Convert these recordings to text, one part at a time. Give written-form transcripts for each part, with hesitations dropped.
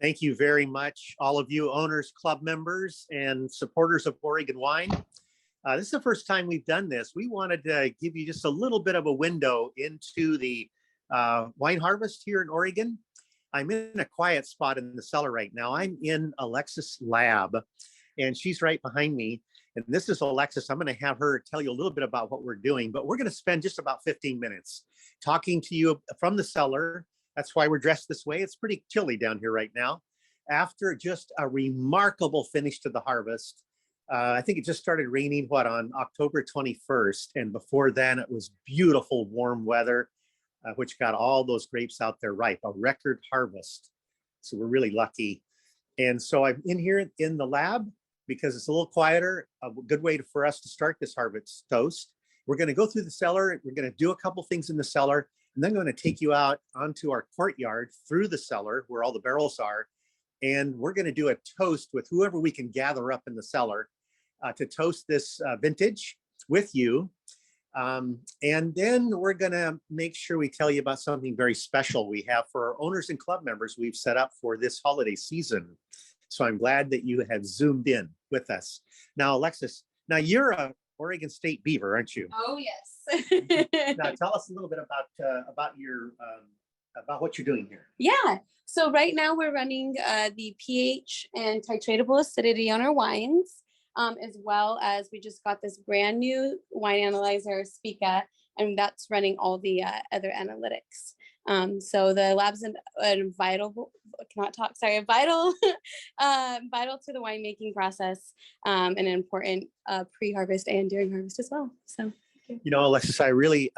Thank you very much, all of you owners, club members, and supporters of Oregon wine. This is the first time we've done this. We wanted to give you just a little bit of a window into the wine harvest here in Oregon. I'm in a quiet spot in the cellar right now. I'm in Alexis' lab, and she's right behind me. And this is Alexis. I'm going to have her tell you a little bit about what we're doing, but we're going to spend just about 15 minutes talking to you from the cellar. That's why we're dressed this way. It's pretty chilly down here right now. After just a remarkable finish to the harvest, I think it just started raining, on October 21st. And before then, it was beautiful, warm weather, which got all those grapes out there ripe, a record harvest. So we're really lucky. And so I'm in here in the lab because it's a little quieter, a good way for us to start this harvest toast. We're going to go through the cellar. We're going to do a couple things in the cellar, and then I'm going to take you out onto our courtyard through the cellar where all the barrels are. And we're going to do a toast with whoever we can gather up in the cellar to toast this vintage with you. And then we're going to make sure we tell you about something very special we have for our owners and club members we've set up for this holiday season. So I'm glad that you have zoomed in with us. Now, Alexis, you're a Oregon State Beaver, aren't you? Oh, yes. Now, tell us a little bit about your about what you're doing here. Yeah. So right now we're running the pH and titratable acidity on our wines, as well as we just got this brand new wine analyzer, Spica, and that's running all the other analytics. So the lab's vital to the winemaking process, and an important pre-harvest and during harvest as well. So. You know, Alexis, I really,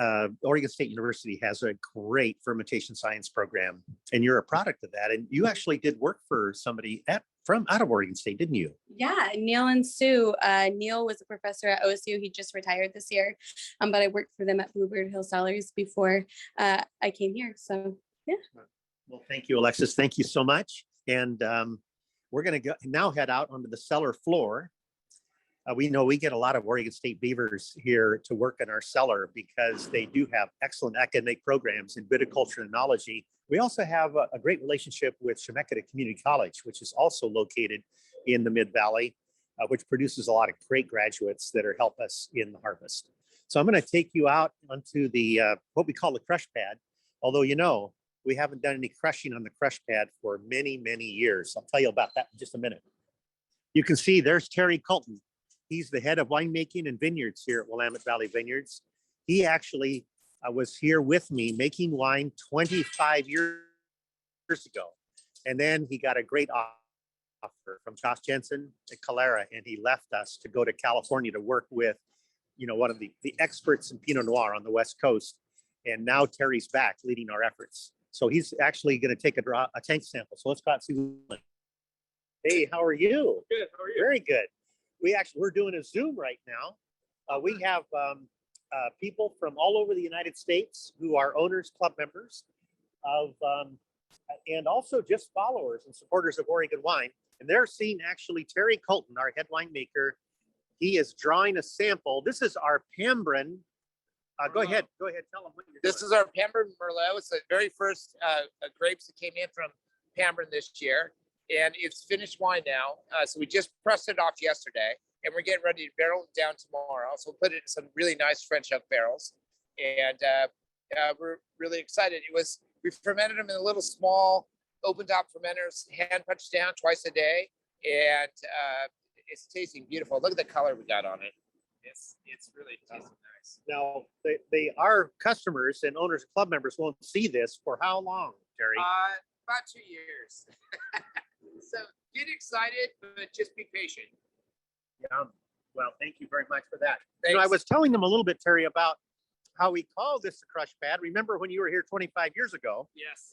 Oregon State University has a great fermentation science program, and you're a product of that. And you actually did work for somebody out of Oregon State, didn't you? Yeah, Neil and Sue. Neil was a professor at OSU. He just retired this year, but I worked for them at Bluebird Hill Cellars before I came here. So, yeah. Well, thank you, Alexis. Thank you so much. And we're going to now head out onto the cellar floor. We know we get a lot of Oregon State Beavers here to work in our cellar because they do have excellent academic programs in viticulture and enology. We also have a great relationship with Chemeketa Community College, which is also located in the Mid-Valley, which produces a lot of great graduates that help us in the harvest. So I'm going to take you out onto the what we call the crush pad, although we haven't done any crushing on the crush pad for many, many years. I'll tell you about that in just a minute. You can see there's Terry Colton. He's the head of winemaking and vineyards here at Willamette Valley Vineyards. He actually was here with me making wine 25 years ago. And then he got a great offer from Josh Jensen at Calera, and he left us to go to California to work with, one of the experts in Pinot Noir on the West Coast. And now Terry's back leading our efforts. So he's actually going to take a tank sample. So let's go out and see. Hey, how are you? Good. How are you? Very good. We're doing a Zoom right now. We have people from all over the United States who are owners, club members and also just followers and supporters of Oregon wine. And they're seeing actually Terry Colton, our head winemaker. He is drawing a sample. This is our Pambrin. Go ahead. Tell them what you're doing. This is our Pambrin Merlot. It's the very first grapes that came in from Pambrin this year. And it's finished wine now. So we just pressed it off yesterday, and we're getting ready to barrel it down tomorrow. So we'll put it in some really nice French oak barrels. And we're really excited. We fermented them in a little small open top fermenters, hand punched down twice a day. And it's tasting beautiful. Look at the color we got on it. It's really tasting nice. Now, our customers and owners and club members won't see this for how long, Terry? About 2 years. So get excited, but just be patient. Yeah. Well, thank you very much for that. Thanks. I was telling them a little bit, Terry, about how we call this a crush pad. Remember when you were here 25 years ago? Yes.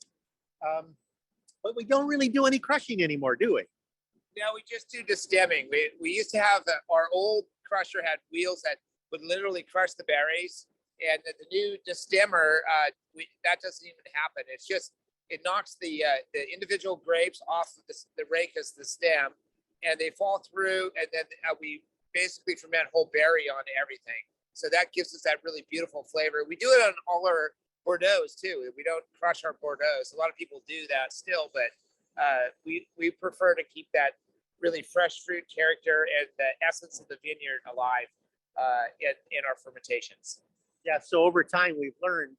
But we don't really do any crushing anymore, do we? No, we just do destemming. We used to have our old crusher had wheels that would literally crush the berries, and the new destemmer, that doesn't even happen. It's just it knocks the individual grapes off of the rake as the stem, and they fall through, and then we basically ferment whole berry on everything. So that gives us that really beautiful flavor. We do it on all our Bordeaux too. We don't crush our Bordeaux. A lot of people do that still, but we prefer to keep that really fresh fruit character and the essence of the vineyard alive in our fermentations. Yeah, so over time we've learned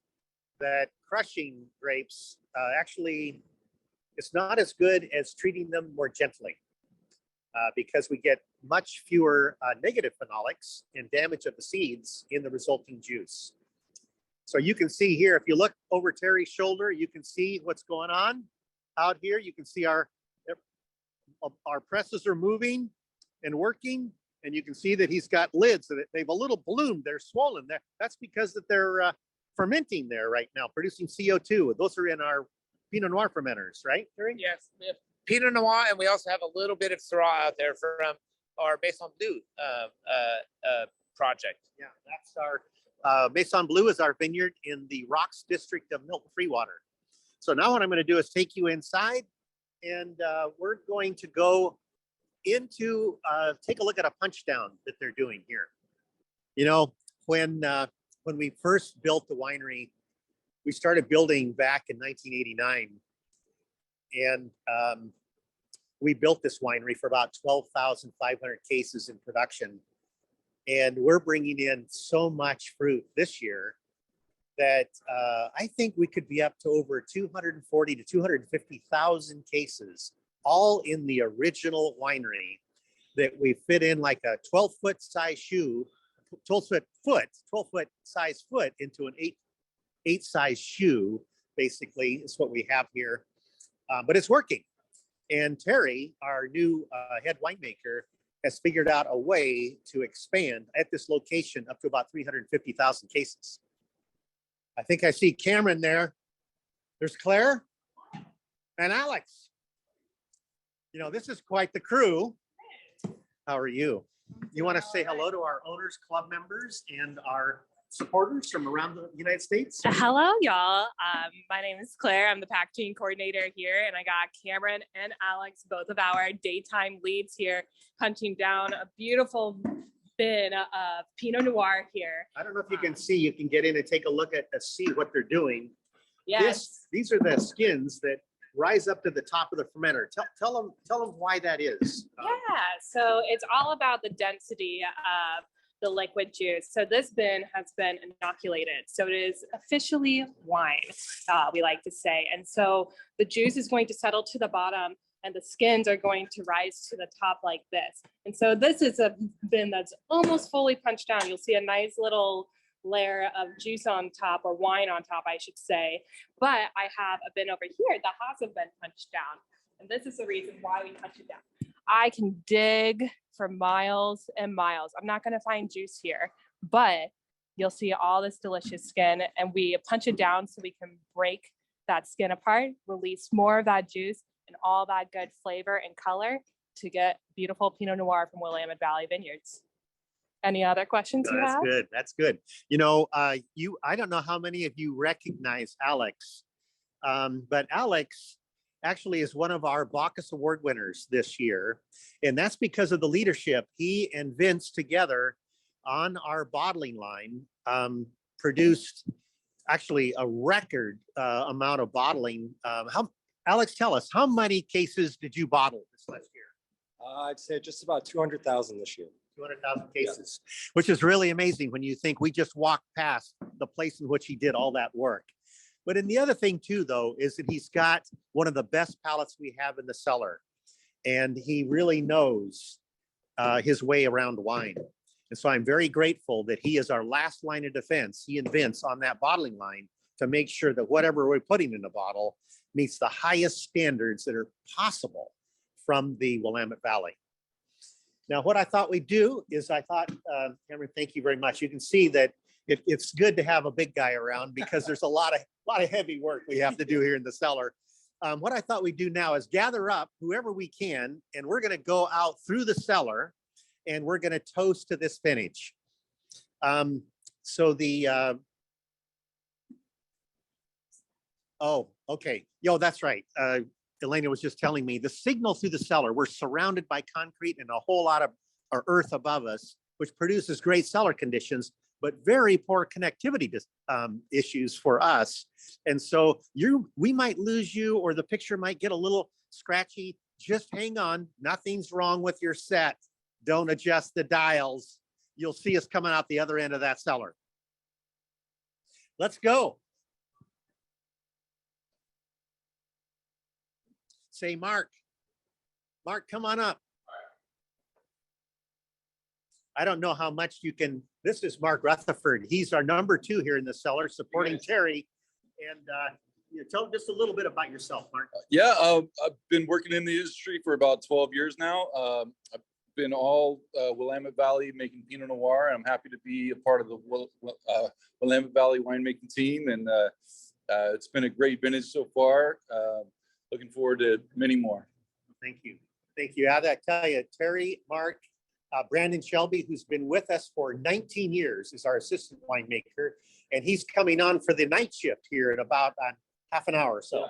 that crushing grapes actually it's not as good as treating them more gently because we get much fewer negative phenolics and damage of the seeds in the resulting juice. So you can see here, if you look over Terry's shoulder, you can see what's going on out here. You can see our presses are moving and working, and you can see that he's got lids that they've a little ballooned. They're swollen there. That's because that they're fermenting there right now, producing CO2. Those are in our Pinot Noir fermenters, right, Terry? Yes, we have Pinot Noir, and we also have a little bit of Syrah out there from our Maison Bleu project. Yeah, that's our Maison Bleu is our vineyard in the Rocks district of Milton Freewater. So now what I'm going to do is take you inside, and we're going to go into take a look at a punch down that they're doing here. You know, when we first built the winery, we started building back in 1989, and we built this winery for about 12,500 cases in production. And we're bringing in so much fruit this year that I think we could be up to over 240 to 250,000 cases, all in the original winery that we fit in like a 12-foot size shoe, 12-foot size foot into an eight size shoe, basically, is what we have here. But it's working. And Terry, our new head winemaker, has figured out a way to expand at this location up to about 350,000 cases. I think I see Cameron there. There's Claire and Alex. You know, this is quite the crew. How are you? You want to say hello to our Owners Club members and our supporters from around the United States? Hello, y'all. My name is Claire. I'm the packaging coordinator here, and I got Cameron and Alex, both of our daytime leads here, punching down a beautiful bin of Pinot Noir here. I don't know if you can see. You can get in and take a look at see what they're doing. Yes. These are the skins that rise up to the top of the fermenter. Tell them why that is. Yeah. So it's all about the density of the liquid juice. So this bin has been inoculated. So it is officially wine, we like to say. And so the juice is going to settle to the bottom and the skins are going to rise to the top like this. And so this is a bin that's almost fully punched down. You'll see a nice little layer of juice on top, or wine on top, I should say. But I have a bin over here that hasn't been punched down. And this is the reason why we punch it down. I can dig for miles and miles. I'm not going to find juice here, but you'll see all this delicious skin, and we punch it down so we can break that skin apart, release more of that juice and all that good flavor and color to get beautiful Pinot Noir from Willamette Valley Vineyards. Any other questions you have? That's good. That's good. You know, I don't know how many of you recognize Alex, but Alex actually is one of our Bacchus Award winners this year. And that's because of the leadership he and Vince together on our bottling line produced actually a record amount of bottling. Alex, tell us, how many cases did you bottle this last year? I'd say just about 200,000 this year. 200,000 cases, which is really amazing when you think we just walked past the place in which he did all that work. But and the other thing too, though, is that he's got one of the best palates we have in the cellar, and he really knows his way around wine. And so I'm very grateful that he is our last line of defense, he and Vince, on that bottling line to make sure that whatever we're putting in the bottle meets the highest standards that are possible from the Willamette Valley. Now, what I thought we'd do is Cameron, thank you very much. You can see that it's good to have a big guy around because there's a lot of heavy work we have to do here in the cellar. What I thought we'd do now is gather up whoever we can, and we're going to go out through the cellar, and we're going to toast to this vintage. Oh, okay. Yo, that's right. Elena was just telling me the signal through the cellar, we're surrounded by concrete and a whole lot of earth above us, which produces great cellar conditions. but very poor connectivity issues for us. And so we might lose you, or the picture might get a little scratchy. Just hang on. Nothing's wrong with your set. Don't adjust the dials. You'll see us coming out the other end of that cellar. Let's go. Say, Mark. Mark, come on up. I don't know how much you can. This is Mark Rutherford. He's our number 2 here in the cellar, supporting Terry. And tell just a little bit about yourself, Mark. Yeah, I've been working in the industry for about 12 years now. I've been all Willamette Valley making Pinot Noir. And I'm happy to be a part of the Willamette Valley winemaking team. And it's been a great vintage so far. Looking forward to many more. Thank you. Thank you. I tell you, Terry, Mark, Brandon Shelby, who's been with us for 19 years, is our assistant winemaker, and he's coming on for the night shift here in about half an hour or so.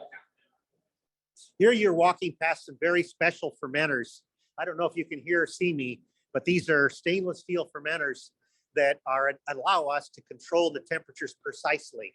Here you're walking past some very special fermenters. I don't know if you can hear or see me, but these are stainless steel fermenters that allow us to control the temperatures precisely.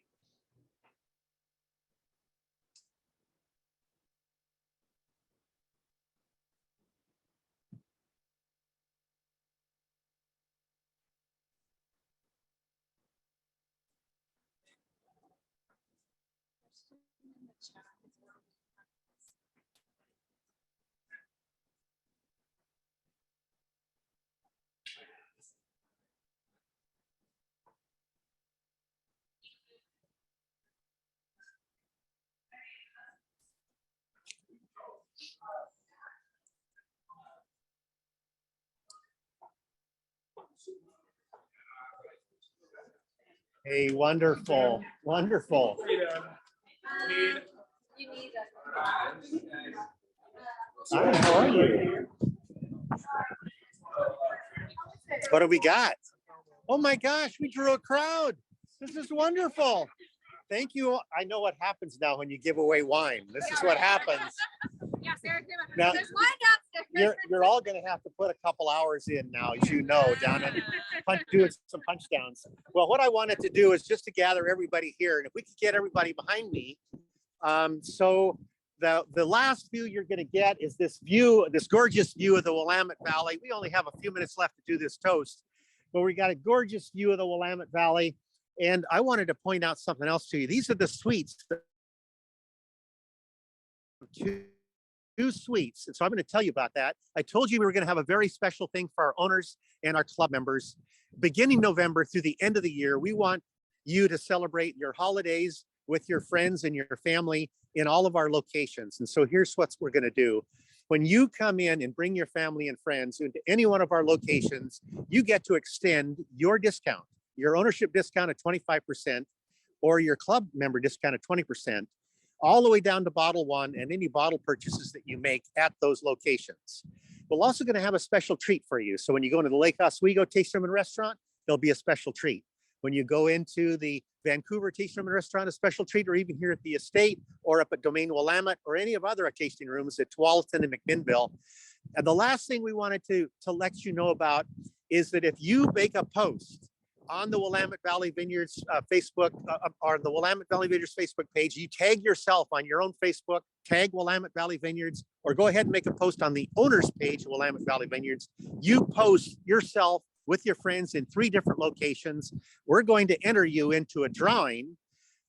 Hey, wonderful, wonderful. Hi, how are you? What do we got? Oh my gosh, we drew a crowd. This is wonderful. Thank you. I know what happens now when you give away wine. This is what happens. Now, you're all going to have to put a couple hours in now, as you know, down and doing some punch downs. Well, what I wanted to do is just to gather everybody here, and if we could get everybody behind me. So the last view you're going to get is this view, this gorgeous view of the Willamette Valley. We only have a few minutes left to do this toast, but we got a gorgeous view of the Willamette Valley. And I wanted to point out something else to you. These are the suites. Two suites. And so I'm going to tell you about that. I told you we were going to have a very special thing for our owners and our club members. Beginning November through the end of the year, we want you to celebrate your holidays with your friends and your family in all of our locations. And so here's what we're going to do. When you come in and bring your family and friends into any one of our locations, you get to extend your discount, your ownership discount of 25%, or your club member discount of 20%, all the way down to bottle one and any bottle purchases that you make at those locations. We're also going to have a special treat for you. So when you go into the Lake Oswego Tasting Room and Restaurant, there'll be a special treat. When you go into the Vancouver Tasting Room and Restaurant, a special treat, or even here at the estate or up at Domaine Willamette or any of other tasting rooms at Tualatin and McMinnville. And the last thing we wanted to let you know about is that if you make a post on the Willamette Valley Vineyards Facebook or the Willamette Valley Vineyards Facebook page, you tag yourself on your own Facebook, tag Willamette Valley Vineyards, or go ahead and make a post on the owner's page of Willamette Valley Vineyards. You post yourself with your friends in 3 different locations. We're going to enter you into a drawing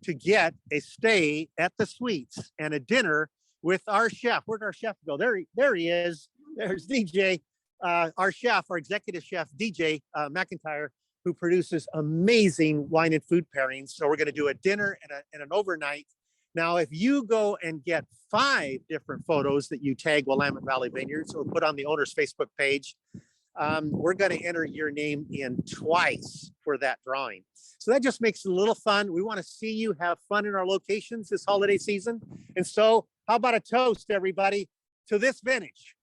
to get a stay at the Suites and a dinner with our chef. Where'd our chef go? There he is. There's DJ, our chef, our executive chef, DJ McIntyre, who produces amazing wine and food pairings. So we're going to do a dinner and an overnight. Now, if you go and get 5 different photos that you tag Willamette Valley Vineyards or put on the owner's Facebook page, we're going to enter your name in twice for that drawing. So that just makes it a little fun. We want to see you have fun in our locations this holiday season. And so how about a toast, everybody, to this vintage?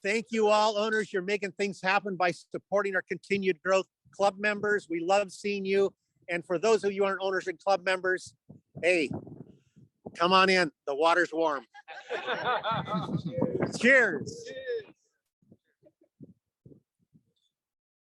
Thank you all, owners. You're making things happen by supporting our continued growth. Club members, we love seeing you. And for those of you who aren't owners and club members, hey, come on in. The water's warm. Cheers.